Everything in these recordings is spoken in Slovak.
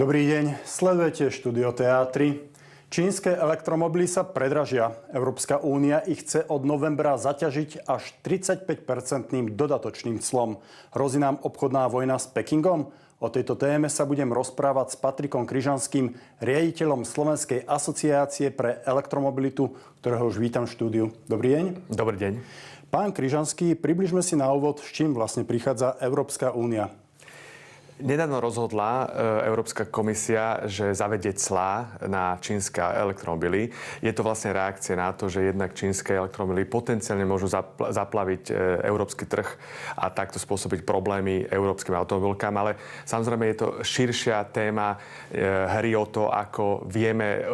Dobrý deň, sledujete Štúdio Teátry. Čínske elektromobily sa predražia. Európska únia ich chce od novembra zaťažiť až 35% dodatočným clom. Hrozí nám obchodná vojna s Pekingom? O tejto téme sa budem rozprávať s Patrikom Kryžanským, riaditeľom Slovenskej asociácie pre elektromobilitu, ktorého už vítam v štúdiu. Dobrý deň. Dobrý deň. Pán Kryžanský, približme si na úvod, s čím vlastne prichádza Európska únia. Nedávno rozhodla Európska komisia, že zavedie clá na čínske elektromobily. Je to vlastne reakcia na to, že jednak čínske elektromobily potenciálne môžu zaplaviť európsky trh a takto spôsobiť problémy európskym automobilkám. Ale samozrejme je to širšia téma hry o to, ako vieme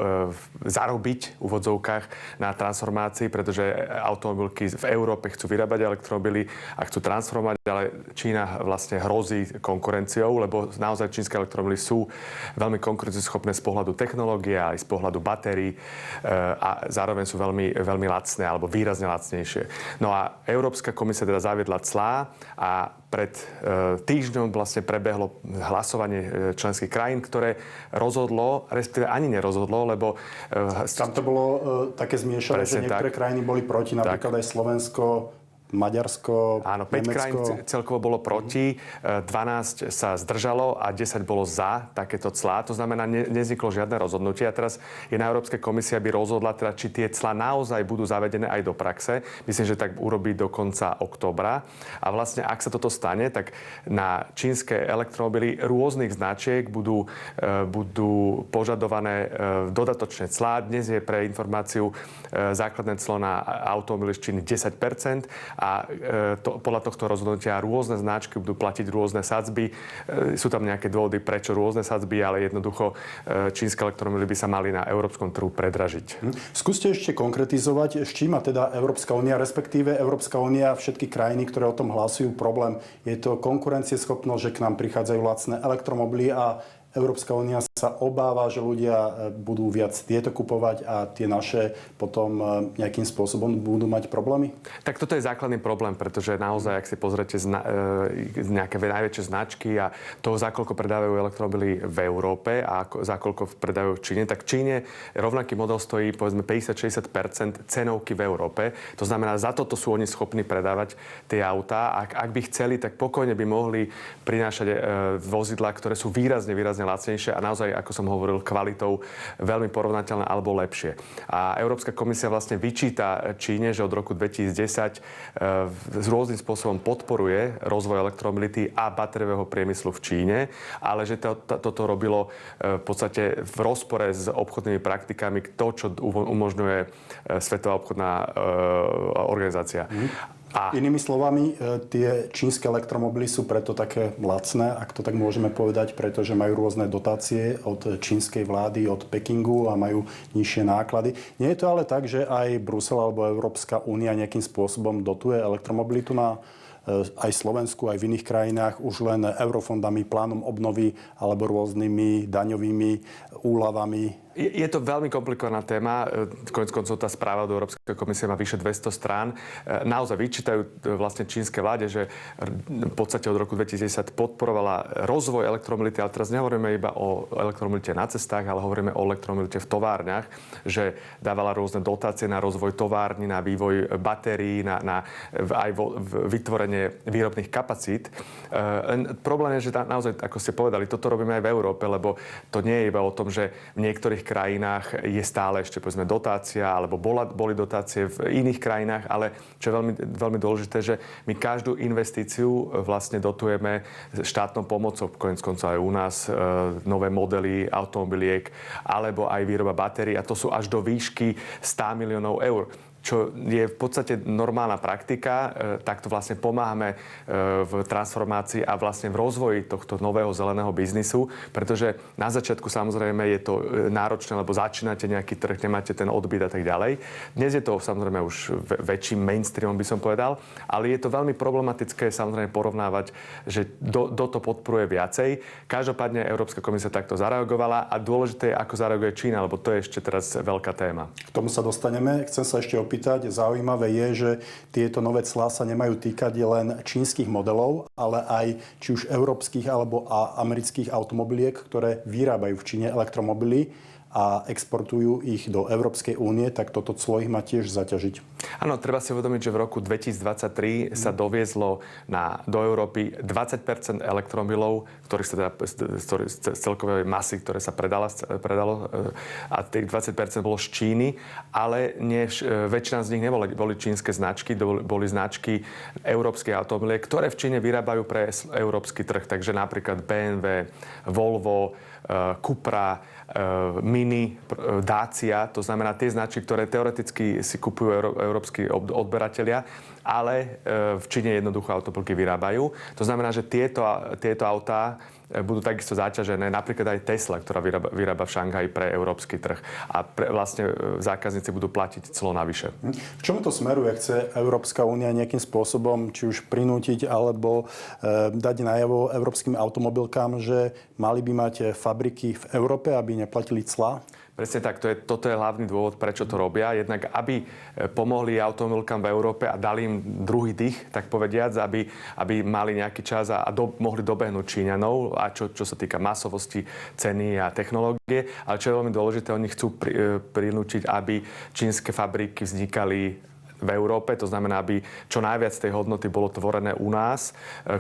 zarobiť v úvodzovkách na transformácii, pretože automobilky v Európe chcú vyrábať elektromobily a chcú transformovať, ale Čína vlastne hrozí konkurenciou, lebo naozaj čínske elektromobily sú veľmi konkurencieschopné z pohľadu technológie aj z pohľadu batérií a zároveň sú veľmi, veľmi lacné alebo výrazne lacnejšie. No a Európska komisia teda zaviedla clá a pred týždňom vlastne prebehlo hlasovanie členských krajín, ktoré rozhodlo, respektíve ani nerozhodlo, lebo... Tam to bolo také zmiešané, že niektoré krajiny boli proti, napríklad aj Slovensko, Maďarsko, áno, 5 krajín celkovo bolo proti, 12 sa zdržalo a 10 bolo za takéto clá. To znamená, nevzniklo žiadne rozhodnutie. A teraz je na Európskej komisii, aby rozhodla, teda, či tie clá naozaj budú zavedené aj do praxe. Myslím, že tak urobí do konca októbra. A vlastne, ak sa toto stane, tak na čínske elektromobily rôznych značiek budú požadované dodatočné clá. Dnes je pre informáciu základné clo na automobily z Číny 10%. A podľa tohto rozhodnutia rôzne značky budú platiť rôzne sadzby. Sú tam nejaké dôvody, prečo rôzne sadzby, ale jednoducho čínske elektromobily by sa mali na európskom trhu predražiť. Skúste ešte konkretizovať, s čím má teda Európska únia, respektíve Európska únia, všetky krajiny, ktoré o tom hlasujú, problém. Je to konkurencieschopnosť, že k nám prichádzajú lacné elektromobily a Európska únia sa obáva, že ľudia budú viac tieto kupovať a tie naše potom nejakým spôsobom budú mať problémy? Tak toto je základný problém, pretože naozaj, ak si pozrete nejaké najväčšie značky a toho, za koľko predávajú elektromobily v Európe a za koľko predávajú v Číne, tak v Číne rovnaký model stojí povedzme 50-60% cenovky v Európe. To znamená, za toto sú oni schopní predávať tie autá. Ak by chceli, tak pokojne by mohli prinášať vozidlá, ktoré sú výrazne lacnejšie a naozaj, ako som hovoril, kvalitou veľmi porovnateľné alebo lepšie. A Európska komisia vlastne vyčíta Číne, že od roku 2010 s rôznym spôsobom podporuje rozvoj elektromobility a batériového priemyslu v Číne, ale že toto robilo v podstate v rozpore s obchodnými praktikami, to, čo umožňuje Svetová obchodná organizácia. Inými slovami, tie čínske elektromobily sú preto také lacné, ak to tak môžeme povedať, pretože majú rôzne dotácie od čínskej vlády, od Pekingu a majú nižšie náklady. Nie je to ale tak, že aj Brusel alebo Európska únia nejakým spôsobom dotuje elektromobilitu na aj Slovensku, aj v iných krajinách už len eurofondami, plánom obnovy alebo rôznymi daňovými úľavami? Je to veľmi komplikovaná téma. Koniec koncov tá správa do Európskej komisie má vyše 200 strán. Naozaj vyčítajú vlastne čínskej vláde, že v podstate od roku 2010 podporovala rozvoj elektromobility, ale teraz nehovoríme iba o elektromobilite na cestách, ale hovoríme o elektromobilite v továrniach, že dávala rôzne dotácie na rozvoj továrny, na vývoj batérií, aj vytvorenie výrobných kapacít. Problém je, že naozaj, ako ste povedali, toto robíme aj v Európe, lebo to nie je iba o tom, že v niektorých krajinách je stále ešte povedzme dotácia, alebo boli dotácie v iných krajinách, ale čo je veľmi, veľmi dôležité, že my každú investíciu vlastne dotujeme štátnou pomocou. Koniec koncov aj u nás nové modely automobiliek, alebo aj výroba batérií, a to sú až do výšky 100 miliónov eur. Čo je v podstate normálna praktika, takto vlastne pomáhame v transformácii a vlastne v rozvoji tohto nového zeleného biznisu, pretože na začiatku samozrejme je to náročné, lebo začínate nejaký trh, nemáte ten odbyt a tak ďalej. Dnes je to samozrejme už väčším mainstreamom, by som povedal, ale je to veľmi problematické samozrejme porovnávať, že kto to podporuje viacej. Každopádne Európska komisia takto zareagovala a dôležité je, ako zareaguje Čína, lebo to je ešte teraz veľká téma. K tomu sa dostaneme. Chcem sa ešte opýtať. Zaujímavé je, že tieto nové clá sa nemajú týkať len čínskych modelov, ale aj či už európskych alebo amerických automobiliek, ktoré vyrábajú v Číne elektromobily a exportujú ich do Európskej únie, tak toto clo ich má tiež zaťažiť. Áno, treba si uvedomiť, že v roku 2023 sa doviezlo do Európy 20% elektromobilov, ktorých sa teda z celkovej masy, ktoré sa predalo, a tých 20% bolo z Číny, ale väčšina z nich boli čínske značky, boli značky európskych automobiliek, ktoré v Číne vyrábajú pre európsky trh. Takže napríklad BMW, Volvo, Cupra, Mini, Dacia, to znamená tie značky, ktoré teoreticky si kupujú európski odberatelia, ale v Číne jednoducho automobilky vyrábajú. To znamená, že tieto autá budú takisto zaťažené, napríklad aj Tesla, ktorá vyrába v Šanghaji pre európsky trh. A vlastne zákazníci budú platiť clo navyše. K čomu to smeruje? Chce Európska únia nejakým spôsobom či už prinútiť alebo dať najavo európskym automobilkám, že mali by mať fabriky v Európe, aby neplatili clá? Presne tak, toto je hlavný dôvod, prečo to robia. Jednak, aby pomohli automobilkám v Európe a dali im druhý dých, tak povediac, aby mali nejaký čas a mohli dobehnúť Číňanov, a čo sa týka masovosti, ceny a technológie. Ale čo je veľmi dôležité, oni chcú prinútiť, aby čínske fabriky vznikali v Európe, to znamená, aby čo najviac tej hodnoty bolo tvorené u nás.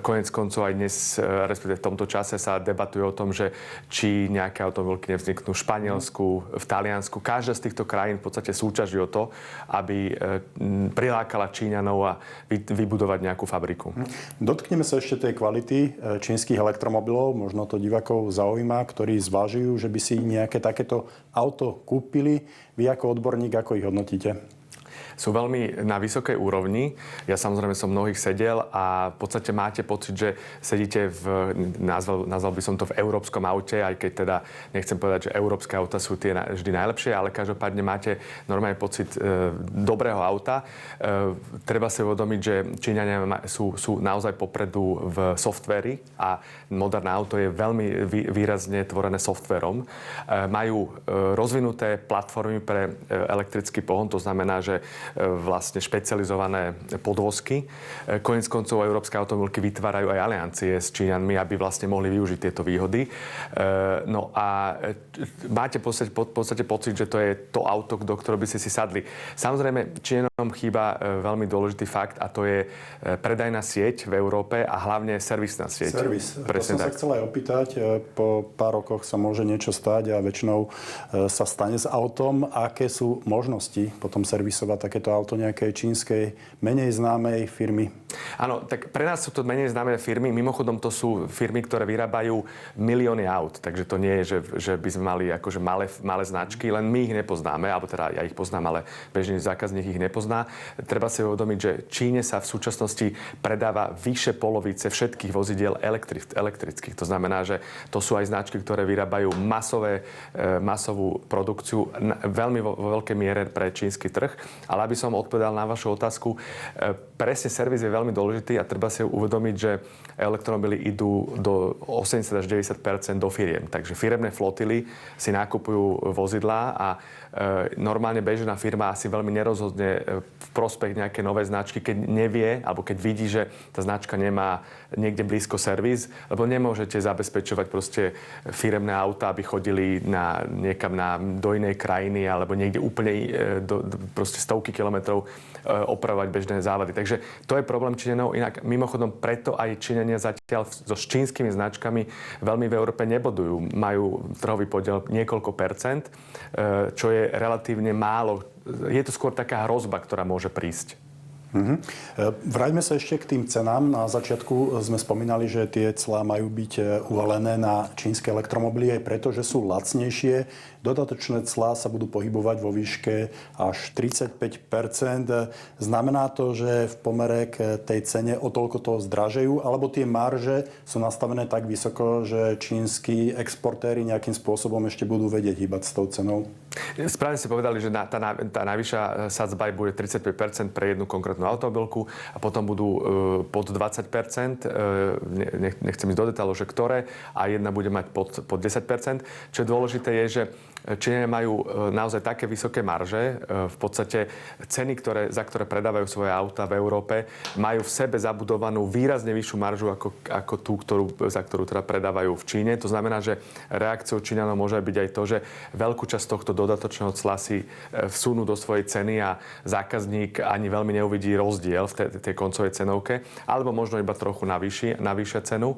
Koniec koncov aj dnes, respektíve v tomto čase sa debatuje o tom, že či nejaké automobilky nevzniknú v Španielsku, v Taliansku. Každá z týchto krajín v podstate súťaží o to, aby prilákala Číňanov a vybudovať nejakú fabriku. Dotkneme sa ešte tej kvality čínskych elektromobilov. Možno to divákov zaujíma, ktorí zvažujú, že by si nejaké takéto auto kúpili. Vy ako odborník, ako ich hodnotíte? Sú veľmi na vysokej úrovni. Ja samozrejme som mnohých sedel a v podstate máte pocit, že sedíte nazval by som to v európskom aute, aj keď teda nechcem povedať, že európske auta sú tie vždy najlepšie, ale každopádne máte normálne pocit dobrého auta. Treba si uvedomiť, že Číňania sú naozaj popredu v softvéri a moderné auto je veľmi výrazne tvorené softvérom. Majú rozvinuté platformy pre elektrický pohon, to znamená, že vlastne špecializované podvozky. Koniec koncov európske automobilky vytvárajú aj aliancie s Číňanmi, aby vlastne mohli využiť tieto výhody. No a máte v podstate pocit, že to je to auto, do ktorého by ste si sadli. Samozrejme, Číňanom chýba veľmi dôležitý fakt a to je predajná sieť v Európe a hlavne servisná sieť. Servis. Presne to som sa chcel aj opýtať. Po pár rokoch sa môže niečo stať a väčšinou sa stane s autom. Aké sú možnosti potom servisovať takéto auto nejakej čínskej, menej známej firmy? Áno, tak pre nás sú to menej známe firmy. Mimochodom, to sú firmy, ktoré vyrábajú milióny aut. Takže to nie je, že by sme mali akože malé značky, len my ich nepoznáme, alebo teda ja ich poznám, ale bežný zákazník ich nepozná. Treba si uvedomiť, že Číne sa v súčasnosti predáva vyše polovice všetkých vozidiel elektrických. To znamená, že to sú aj značky, ktoré vyrábajú masovú produkciu veľmi vo veľkej miere pre čínsky trh. Ale aby som odpovedal na vašu otázku, presne servis je veľmi dôležitý a treba si uvedomiť, že elektromobily idú do 80 až 90% do firiem. Takže firemné flotily si nakupujú vozidlá a normálne bežná firma asi veľmi nerozhodne v prospech nejaké nové značky, keď nevie, alebo keď vidí, že tá značka nemá niekde blízko servis, lebo nemôžete zabezpečovať proste firemné auta, aby chodili niekam do inej krajiny alebo niekde úplne proste stovky kilometrov opravovať bežné závady. Takže to je problém Číňanov. Inak mimochodom preto aj Číňania zatiaľ so čínskymi značkami veľmi v Európe nebodujú. Majú trhový podiel niekoľko percent, čo je relatívne málo. Je to skôr taká hrozba, ktorá môže prísť. Vráťme sa ešte k tým cenám. Na začiatku sme spomínali, že tie clá majú byť uvalené na čínske elektromobily aj preto, že sú lacnejšie. Dodatočné clá sa budú pohybovať vo výške až 35%. Znamená to, že v pomere k tej cene o toľko to zdražejú, alebo tie marže sú nastavené tak vysoko, že čínski exportéri nejakým spôsobom ešte budú vedieť hýbať s tou cenou? Správne ste povedali, že tá najvyššia sadzba bude 35% pre jednu konkrétnu automobilku a potom budú pod 20%, nechcem ísť do detailov, že ktoré, a jedna bude mať pod 10%. Čo je dôležité je, že Číňania majú naozaj také vysoké marže, v podstate ceny, za ktoré predávajú svoje auta v Európe, majú v sebe zabudovanú výrazne vyššiu maržu ako tú, za ktorú teda predávajú v Číne. To znamená, že reakciou Číňanov môže byť aj to, že veľkú časť tohto dodatočného cla si vsunú do svojej ceny a zákazník ani veľmi neuvidí rozdiel v tej koncovej cenovke, alebo možno iba trochu navýšia cenu,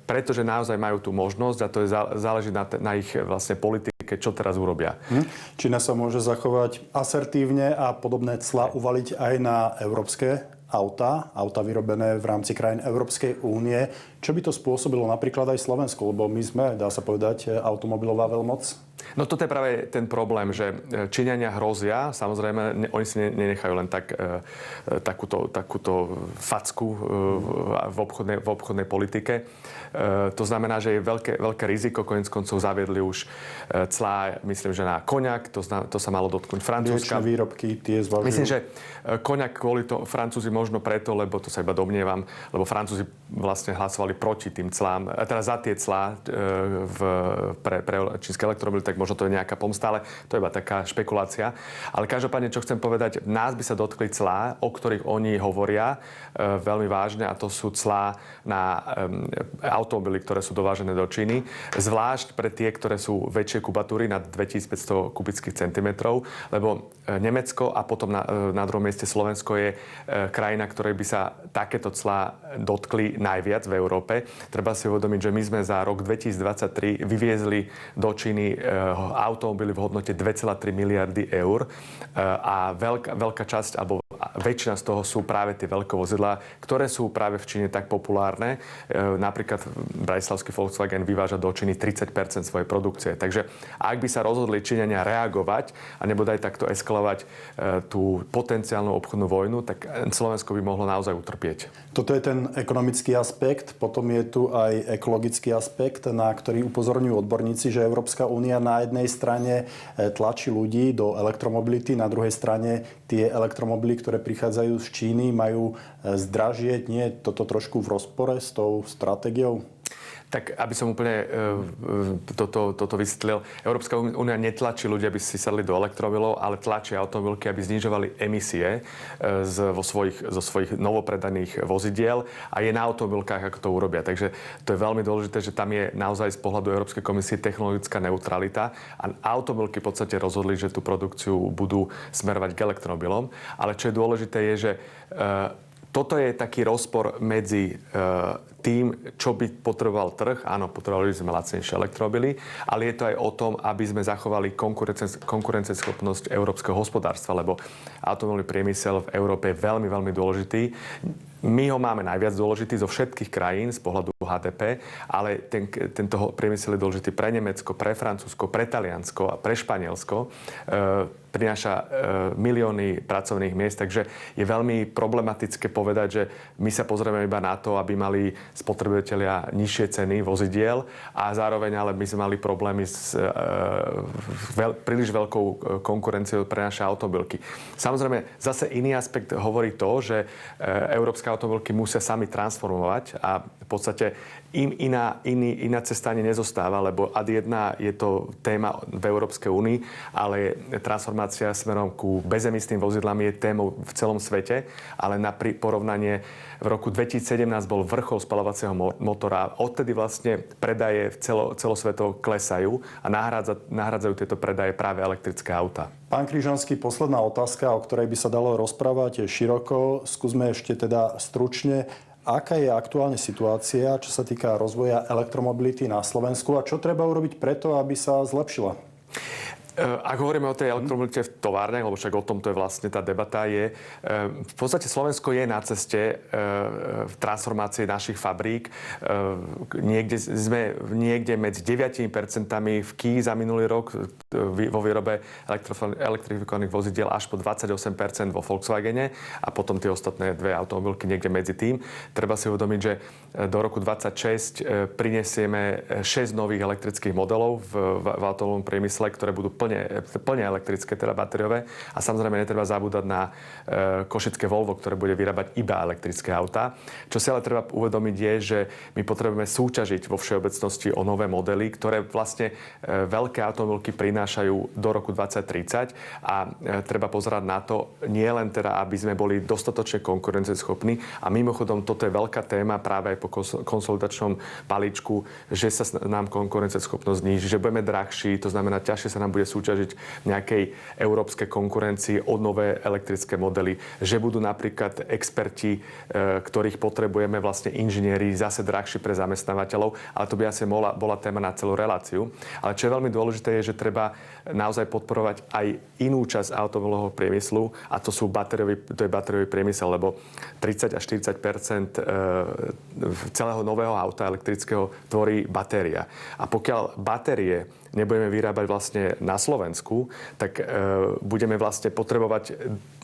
pretože naozaj majú tú možnosť a to záleží na ich vlastne politike, čo teraz urobia. Čína sa môže zachovať asertívne a podobné clá uvaliť aj na európske auta vyrobené v rámci krajín Európskej únie. Čo by to spôsobilo napríklad aj Slovensku? Lebo my sme, dá sa povedať, automobilová veľmoc. No toto je práve ten problém, že Číňania hrozia, samozrejme, oni si nenechajú len takúto facku v obchodnej politike. To znamená, že je veľké riziko, koniec koncov zaviedli už clá, myslím, že na koňak, to sa malo dotknúť Francúzska. Mliečne výrobky, tie zvažujú. Myslím, že koňak kvôli to Francúzi možno preto, lebo to sa iba domnievam, lebo Francúzi vlastne hlasovali proti tým clám, teda za tie clá pre čínske elektromobily, tak možno to je nejaká pomsta, ale to je iba taká špekulácia. Ale každopádne, čo chcem povedať, nás by sa dotkli clá, o ktorých oni hovoria veľmi vážne, a to sú clá na automobily, ktoré sú dovážené do Číny, zvlášť pre tie, ktoré sú väčšie kubatúry nad 2500 kubických centimetrov, lebo Nemecko a potom na druhom mieste Slovensko je krajina, ktorej by sa takéto clá dotkli najviac v Európe. Treba si uvedomiť, že my sme za rok 2023 vyviezli do Číny automobily v hodnote 2,3 miliardy eur a veľká časť, alebo väčšina z toho sú práve tie veľkovozidlá, ktoré sú práve v Číne tak populárne. Napríklad bratislavský Volkswagen vyváža do Číny 30% svojej produkcie. Takže ak by sa rozhodli Číňania reagovať a nebodaj takto eskalovať tú potenciálnu obchodnú vojnu, tak Slovensko by mohlo naozaj utrpieť. Toto je ten ekonomický aspekt, potom je tu aj ekologický aspekt, na ktorý upozorňujú odborníci, že Európska únia na jednej strane tlačí ľudí do elektromobility, na druhej strane tie elektromobily, ktoré prichádzajú z Číny, majú zdražieť. Nie je toto trošku v rozpore s tou stratégiou? Tak, aby som úplne toto vysvetlil, Európska únia netlačí ľudia, aby si sadli do elektromobilov, ale tlačí automobilky, aby znižovali emisie zo svojich novopredaných vozidiel a je na automobilkách, ako to urobia. Takže to je veľmi dôležité, že tam je naozaj z pohľadu Európskej komisie technologická neutralita a automobilky v podstate rozhodli, že tú produkciu budú smerovať k elektromobilom. Ale čo je dôležité je, že toto je taký rozpor medzi tým, čo by potreboval trh. Áno, potrebovali by sme lacnejšie elektromobily, ale je to aj o tom, aby sme zachovali konkurencieschopnosť európskeho hospodárstva, lebo automobilový priemysel v Európe je veľmi, veľmi dôležitý. My ho máme najviac dôležitý zo všetkých krajín z pohľadu HDP, ale tento priemysel je dôležitý pre Nemecko, pre Francúzsko, pre Taliansko a pre Španielsko. Prináša milióny pracovných miest, takže je veľmi problematické povedať, že my sa pozrieme iba na to, aby mali spotrebitelia nižšie ceny vozidiel a zároveň ale my sme mali problémy s príliš veľkou konkurenciou pre naše automobilky. Samozrejme, zase iný aspekt hovorí to, že európske automobilky musia sami transformovať a v podstate im iná cesta ani nezostáva, lebo ad jedna je to téma v Európskej únii, ale transformácia smerom ku bezemisným vozidlám je témou v celom svete, ale na porovnanie v roku 2017 bol vrchol spaľovacieho motora. Odtedy vlastne predaje celosvetovo klesajú a nahrádzajú tieto predaje práve elektrické auta. Pán Križanský, posledná otázka, o ktorej by sa dalo rozprávať široko. Skúsme ešte teda stručne. Aká je aktuálne situácia, čo sa týka rozvoja elektromobility na Slovensku a čo treba urobiť preto, aby sa zlepšila? Ak hovoríme o tej elektromobilite v továrniach, lebo však o tom to je vlastne tá debata, je v podstate Slovensko je na ceste v transformácii našich fabrík. Niekde medzi 9% v Kii za minulý rok, vo výrobe elektrifikovaných vozidiel až po 28% vo Volkswagene a potom tie ostatné dve automobilky niekde medzi tým. Treba si uvedomiť, že do roku 2026 prinesieme 6 nových elektrických modelov v automobilovom priemysle, ktoré budú plne elektrické, teda batériové. A samozrejme netreba zabúdať na košické Volvo, ktoré bude vyrábať iba elektrické autá. Čo si ale treba uvedomiť je, že my potrebujeme súťažiť vo všeobecnosti o nové modely, ktoré vlastne veľké automobilky prinášajú do roku 2030 a treba pozerať na to nie len teda, aby sme boli dostatočne konkurencieschopní a mimochodom toto je veľká téma práve aj po konsolidačnom balíčku, že sa nám konkurencieschopnosť zníži, že budeme drahší, to znamená ťažšie sa nám bude súťažiť v nejakej európskej konkurencii o nové elektrické modely, že budú napríklad experti, ktorých potrebujeme, vlastne inžinieri, zase drahší pre zamestnávateľov, ale to by asi bola téma na celú reláciu. Ale čo je veľmi dôležité je, že treba naozaj podporovať aj inú časť automobilového priemyslu a to je batériový priemysel, lebo 30 až 40% celého nového auta elektrického tvorí batéria. A pokiaľ batérie nebudeme vyrábať vlastne na Slovensku, tak budeme vlastne potrebovať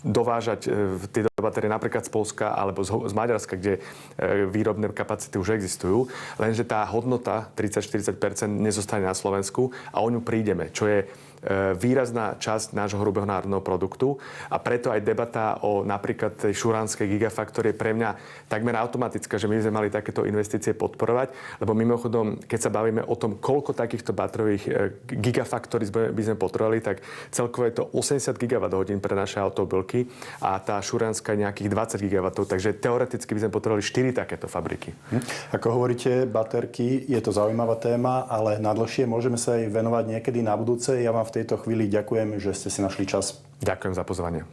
dovážať tie batérie napríklad z Poľska alebo z Maďarska, kde výrobné kapacity už existujú, lenže tá hodnota 30-40% nezostane na Slovensku a o ňu prídeme, čo je výrazná časť nášho hrubého národného produktu a preto aj debata o napríklad tej šuránskej gigafactory je pre mňa takmer automatická, že my sme mali takéto investície podporovať, lebo mimochodom, keď sa bavíme o tom, koľko takýchto batériových gigafactory by sme potrebovali, tak celkovo je to 80 GWh pre naše automobilky a tá šuránska je nejakých 20 GW, takže teoreticky by sme potrebovali 4 takéto fabriky. Ako hovoríte, baterky, je to zaujímavá téma, ale na dlhšie môžeme sa jej venovať niekedy na budúce. Ja vám v tejto chvíli ďakujem, že ste si našli čas. Ďakujem za pozvanie.